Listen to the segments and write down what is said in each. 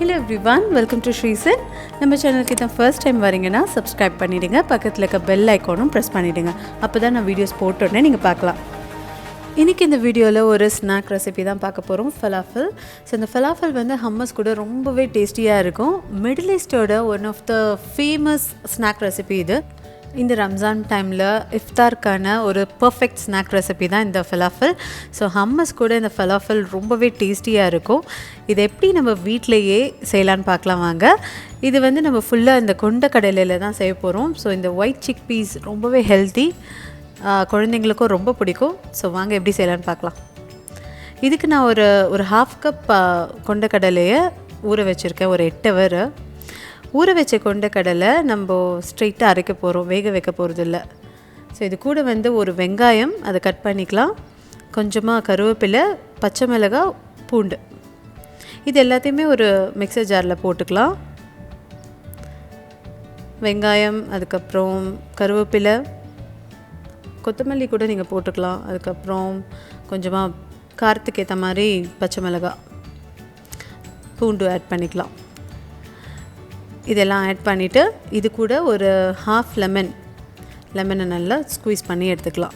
Hello everyone, welcome to SriSen. நம்ம சேனலுக்கு தான் ஃபர்ஸ்ட் டைம் வரீங்கன்னா சப்ஸ்கிரைப் பண்ணிடுங்க. பக்கத்துல இருக்க பெல் ஐகானும் பிரஸ் பண்ணிடுங்க. அப்பதான் நான் வீடியோஸ் போட்ட உடனே நீங்க பார்க்கலாம். இன்னைக்கு இந்த வீடியோவில் ஒரு ஸ்நாக் ரெசிபி தான் பார்க்க போகிறோம், ஃபலாஃபல். ஸோ இந்த ஃபலாஃபல் வந்து ஹம்மஸ் கூட ரொம்பவே டேஸ்டியாக இருக்கும். மிடில் ஈஸ்டோட one of the famous snack recipe இது. இந்த ரம்ஜான் டைமில் இஃப்தாருக்கான ஒரு பர்ஃபெக்ட் ஸ்நாக் ரெசிபி தான் இந்த ஃபலாஃபல். ஸோ ஹம்மஸ் கூட இந்த ஃபலாஃபல் ரொம்பவே டேஸ்டியாக இருக்கும். இதை எப்படி நம்ம வீட்டிலையே செய்யலான்னு பார்க்கலாம் வாங்க. இது வந்து நம்ம ஃபுல்லாக இந்த கொண்டக்கடலையில் தான் செய்ய போகிறோம். ஸோ இந்த ஒயிட் சிக்பீஸ் ரொம்பவே ஹெல்த்தி, குழந்தைங்களுக்கும் ரொம்ப பிடிக்கும். ஸோ வாங்க எப்படி செய்யலான்னு பார்க்கலாம். இதுக்கு நான் ஒரு ஹாஃப் கப் கொண்டக்கடலையை ஊற வச்சுருக்கேன், ஒரு 8 ஹவர். ஊற வச்ச கொண்டக்கடலை நம்ம ஸ்ட்ரெயிட்டாக அரைக்க போகிறோம், வேக வைக்க போகிறதில்ல. ஸோ இது கூட வந்து ஒரு வெங்காயம், அதை கட் பண்ணிக்கலாம். கொஞ்சமாக கருவேப்பிலை, பச்சை மிளகாய், பூண்டு, இது எல்லாத்தையுமே ஒரு மிக்சர் ஜாரில் போட்டுக்கலாம். வெங்காயம், அதுக்கப்புறம் கருவேப்பிலை, கொத்தமல்லி கூட நீங்கள் போட்டுக்கலாம். அதுக்கப்புறம் கொஞ்சமாக காரத்துக்கு ஏற்ற மாதிரி பச்சை மிளகாய், பூண்டு ஆட் பண்ணிக்கலாம். இதெல்லாம் ஆட் பண்ணிவிட்டு இது கூட ஒரு ஹாஃப் லெமனை நல்லா ஸ்குவீஸ் பண்ணி எடுத்துக்கலாம்.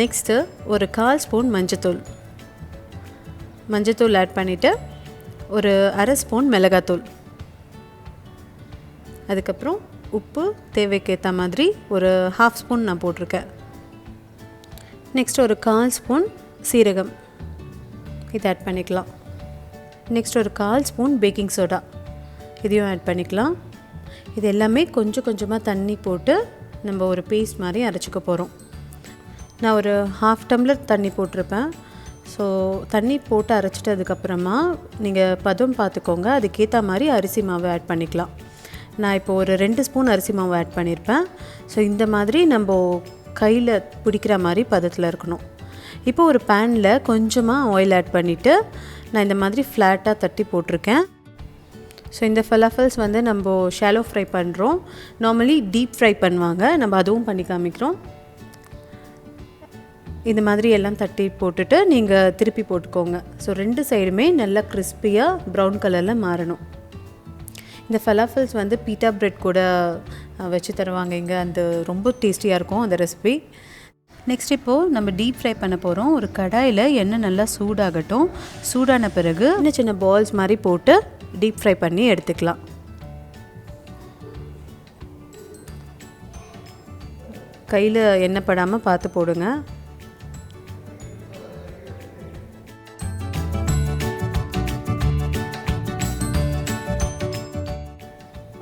நெக்ஸ்ட்டு ஒரு 1/4 ஸ்பூன் மஞ்சத்தூள் ஆட் பண்ணிவிட்டு ஒரு 1/2 ஸ்பூன் மிளகாத்தூள், அதுக்கப்புறம் உப்பு தேவைக்கு ஏற்ற மாதிரி ஒரு 1/2 ஸ்பூன் நான் போட்டிருக்கேன். நெக்ஸ்ட் ஒரு 1/4 ஸ்பூன் சீரகம், இதை ஆட் பண்ணிக்கலாம். நெக்ஸ்ட் ஒரு 1/4 ஸ்பூன் பேக்கிங் சோடா, இதையும் ஆட் பண்ணிக்கலாம். இது எல்லாமே கொஞ்சம் கொஞ்சமாக தண்ணி போட்டு நம்ம ஒரு பேஸ்ட் மாதிரி அரைச்சிக்க போகிறோம். நான் ஒரு 1/2 டம்ளர் தண்ணி போட்டிருப்பேன். ஸோ தண்ணி போட்டு அரைச்சிட்டதுக்கப்புறமா நீங்கள் பதம் பார்த்துக்கோங்க, அதுக்கேற்ற மாதிரி அரிசி மாவு ஆட் பண்ணிக்கலாம். நான் இப்போ ஒரு 2 ஸ்பூன் அரிசி மாவு ஆட் பண்ணியிருப்பேன். ஸோ இந்த மாதிரி நம்ம கையில் பிடிக்கிற மாதிரி பதத்தில் இருக்கணும். இப்போ ஒரு பேனில் கொஞ்சமாக ஆயில் ஆட் பண்ணிவிட்டு நான் இந்த மாதிரி ஃப்ளாட்டாக தட்டி போட்டிருக்கேன். ஸோ இந்த ஃபலாஃபல்ஸ் வந்து நம்ம ஷாலோ ஃப்ரை பண்ணுறோம். நார்மலி டீப் ஃப்ரை பண்ணுவாங்க, நம்ம அதுவும் பண்ணி காமிக்கிறோம். இந்த மாதிரி எல்லாம் தட்டி போட்டுட்டு நீங்கள் திருப்பி போட்டுக்கோங்க. ஸோ 2 சைடுமே நல்லா கிறிஸ்பியாக ப்ரௌன் கலரில் மாறணும். இந்த ஃபலாஃபல்ஸ் வந்து பீட்டா பிரெட் கூட வச்சு தருவாங்க இங்கே, அந்த ரொம்ப டேஸ்டியாக இருக்கும் அந்த ரெசிபி. நெக்ஸ்ட் இப்போது நம்ம டீப் ஃப்ரை பண்ண போகிறோம். ஒரு கடாயில் எண்ணெய் நல்லா சூடாகட்டும். சூடான பிறகு சின்ன சின்ன பால்ஸ் மாதிரி போட்டு டீப் ஃப்ரை பண்ணி எடுத்துக்கலாம். கையில் எண்ணெய் படாமல் பார்த்து போடுங்க.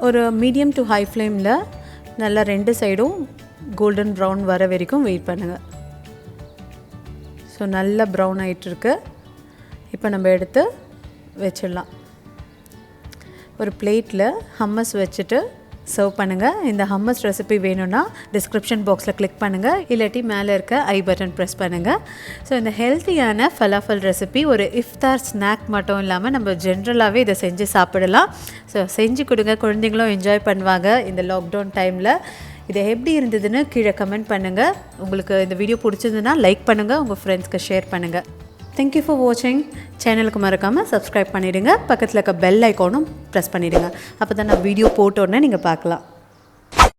ஒரு மீடியம் டு ஹை ஃப்ளேமில் நல்லா 2 சைடும் கோல்டன் ப்ரௌன் வர வரைக்கும் வெயிட் பண்ணுங்கள். ஸோ நல்லா ப்ரௌன் ஆகிட்டுருக்கு. இப்போ நம்ம எடுத்து வச்சிடலாம். ஒரு பிளேட்டில் ஹம்மஸ் வச்சுட்டு சர்வ் பண்ணுங்கள். இந்த ஹம்மஸ் ரெசிபி வேணும்னா டிஸ்கிரிப்ஷன் பாக்ஸில் கிளிக் பண்ணுங்கள், இல்லாட்டி மேலே இருக்க ஐ பட்டன் ப்ரெஸ் பண்ணுங்கள். ஸோ இந்த ஹெல்த்தியான ஃபலாஃபல் ரெசிபி ஒரு இஃப்தார் ஸ்நாக் மட்டும் இல்லாமல் நம்ம ஜென்ரலாகவே இதை செஞ்சு சாப்பிடலாம். ஸோ செஞ்சு கொடுங்க, குழந்தைங்களும் என்ஜாய் பண்ணுவாங்க இந்த லாக்டவுன் டைமில். இது எப்படி இருந்ததுன்னு கீழே கமெண்ட் பண்ணுங்கள். உங்களுக்கு இந்த வீடியோ பிடிச்சிருந்ததுன்னா லைக் பண்ணுங்கள், உங்கள் ஃப்ரெண்ட்ஸ்க்கு ஷேர் பண்ணுங்கள். தேங்க்யூ ஃபார் வாட்சிங். சேனலுக்கு மறக்காமல் சப்ஸ்கிரைப் பண்ணிவிடுங்க. பக்கத்தில் இருக்க பெல் ஐக்கானும் ப்ரெஸ் பண்ணிவிடுங்க. அப்போ தான் நான் வீடியோ போட்ட உடனே நீங்கள் பார்க்கலாம்.